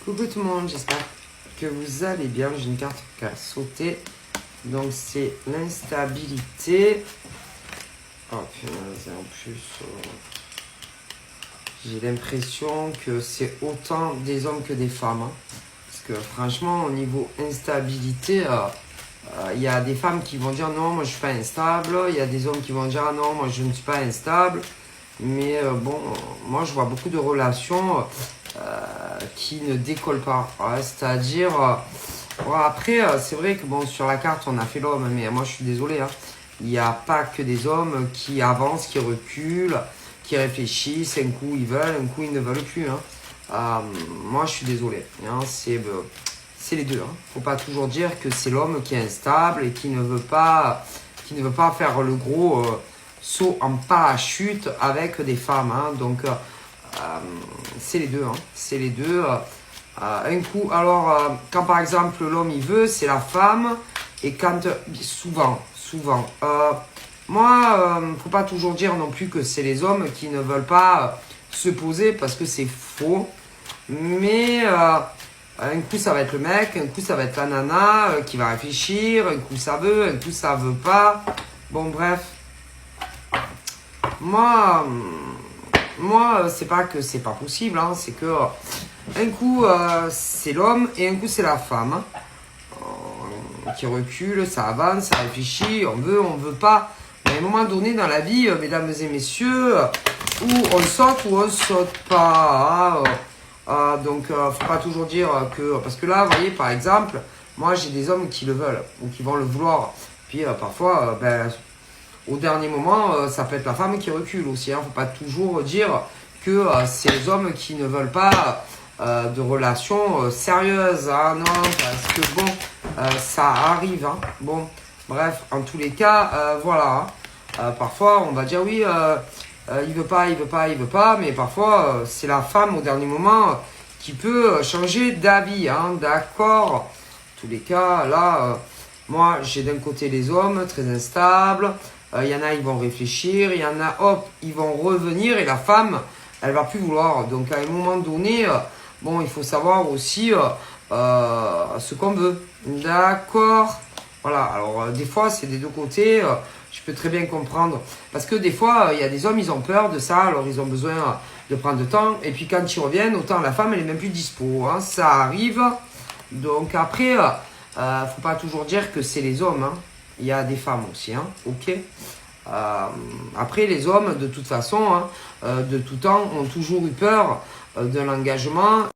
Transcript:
Coucou tout le monde, j'espère que vous allez bien. J'ai une carte qui a sauté. Donc c'est l'instabilité. Oh punaise, en plus, j'ai l'impression que c'est autant des hommes que des femmes. Hein. Parce que franchement, au niveau instabilité, il y a des femmes qui vont dire non, moi je suis pas instable. Il y a des hommes qui vont dire ah non, moi je ne suis pas instable. Mais bon, moi je vois beaucoup de relations qui ne décollent pas. Ouais, c'est-à-dire, bon, après, c'est vrai que bon, sur la carte on a fait l'homme, mais moi je suis désolé. Hein, il n'y a pas que des hommes qui avancent, qui reculent, qui réfléchissent. Un coup ils veulent, un coup ils ne veulent plus. Hein. Moi je suis désolé. Hein, c'est les deux. Hein. Faut pas toujours dire que c'est l'homme qui est instable et qui ne veut pas faire le gros saut en parachute avec des femmes. Hein. Donc c'est les deux. Hein. C'est les deux. Un coup, alors quand par exemple l'homme il veut, c'est la femme. Et quand souvent. Moi, faut pas toujours dire non plus que c'est les hommes qui ne veulent pas se poser parce que c'est faux. Mais un coup ça va être le mec, un coup ça va être la nana qui va réfléchir, un coup ça veut, un coup ça veut pas. Bon bref. Moi c'est pas que c'est pas possible, hein, c'est que un coup c'est l'homme et un coup c'est la femme. Hein, qui recule, ça avance, ça réfléchit, on veut pas. Mais à un moment donné dans la vie, mesdames et messieurs, où on saute ou on saute pas. Donc, faut pas toujours dire que... Parce que là, vous voyez, par exemple, moi, j'ai des hommes qui le veulent ou qui vont le vouloir. Puis, parfois, au dernier moment, ça peut être la femme qui recule aussi. Hein. Faut pas toujours dire que c'est les hommes qui ne veulent pas de relations sérieuses. Hein. Non, parce que bon, ça arrive. Hein. Bon, bref, en tous les cas, voilà. Parfois, on va dire oui... il veut pas, mais parfois c'est la femme au dernier moment qui peut changer d'avis, hein, d'accord. En tous les cas, là, moi j'ai d'un côté les hommes très instables, il y en a ils vont réfléchir, il y en a hop ils vont revenir et la femme elle va plus vouloir. Donc à un moment donné, bon il faut savoir aussi ce qu'on veut, d'accord. Voilà, alors des fois c'est des deux côtés. Je peux très bien comprendre. Parce que des fois, il y a des hommes, ils ont peur de ça, alors ils ont besoin de prendre du temps. Et puis quand ils reviennent, autant la femme, elle est même plus dispo. Hein, ça arrive. Donc après, faut pas toujours dire que c'est les hommes. Hein. Il y a des femmes aussi. Hein, ok. Après, les hommes, de toute façon, hein, de tout temps, ont toujours eu peur de l'engagement